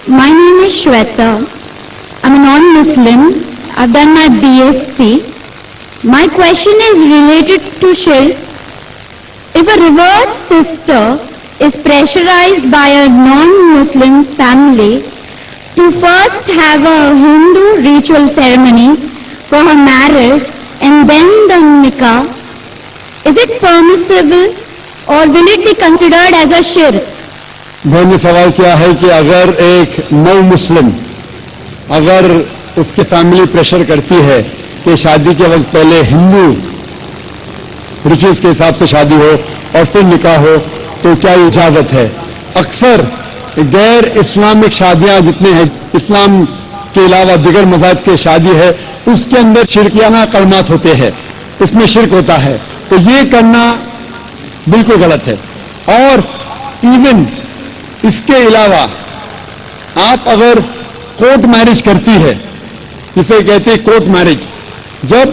My name is Shweta. I'm a non-Muslim. I've done my BSc. My question is related to shirk. If a revered sister is pressurized by a non-Muslim family to first have a Hindu ritual ceremony for her marriage and then the nikah, is it permissible or will it be considered as a shirk? بہن نے سوال کیا ہے کہ اگر ایک نو مسلم اگر اس کی فیملی پریشر کرتی ہے کہ شادی کے وقت پہلے ہندو ریچوئلس کے حساب سے شادی ہو اور پھر نکاح ہو تو کیا یہ اجازت ہے؟ اکثر غیر اسلامک شادیاں جتنے ہیں اسلام کے علاوہ دیگر مذاہب کے شادی ہے اس کے اندر شرکیانہ کلمات ہوتے ہیں، اس میں شرک ہوتا ہے، تو یہ کرنا بالکل غلط ہے۔ اور ایون اس کے علاوہ آپ اگر کورٹ میرج کرتی ہے، جسے کہتے ہیں کورٹ میرج، جب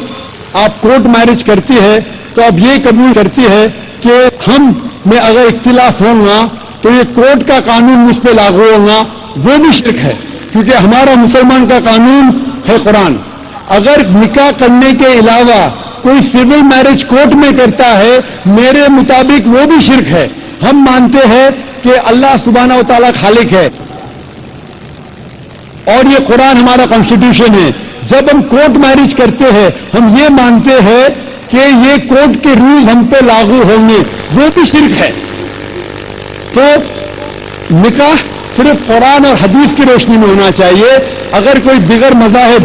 آپ کورٹ میرج کرتی ہے تو اب یہ قبول کرتی ہے کہ ہم میں اگر اختلاف ہوگا تو یہ کورٹ کا قانون مجھ پہ لاگو ہوگا، وہ بھی شرک ہے، کیونکہ ہمارا مسلمان کا قانون ہے قرآن۔ اگر نکاح کرنے کے علاوہ کوئی سول میرج کورٹ میں کرتا ہے میرے مطابق وہ بھی شرک ہے۔ ہم مانتے ہیں کہ اللہ سبحانہ و تعالیٰ خالق ہے اور یہ قرآن ہمارا کانسٹیٹیوشن ہے۔ جب ہم کورٹ میرج کرتے ہیں ہم یہ مانتے ہیں کہ یہ کورٹ کے رول ہم پہ لاگو ہوں گے، وہ بھی شرک ہے۔ تو نکاح صرف قرآن اور حدیث کی روشنی میں ہونا چاہیے۔ اگر کوئی دیگر مذاہب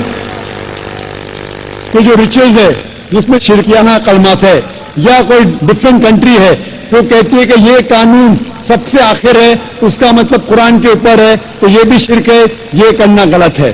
کوئی جو ریچوئلز ہے جس میں شرکیانہ کلمات ہے یا کوئی ڈفرینٹ کنٹری ہے تو کہتی ہے کہ یہ قانون سب سے آخر ہے، اس کا مطلب قرآن کے اوپر ہے، تو یہ بھی شرک ہے، یہ کرنا غلط ہے۔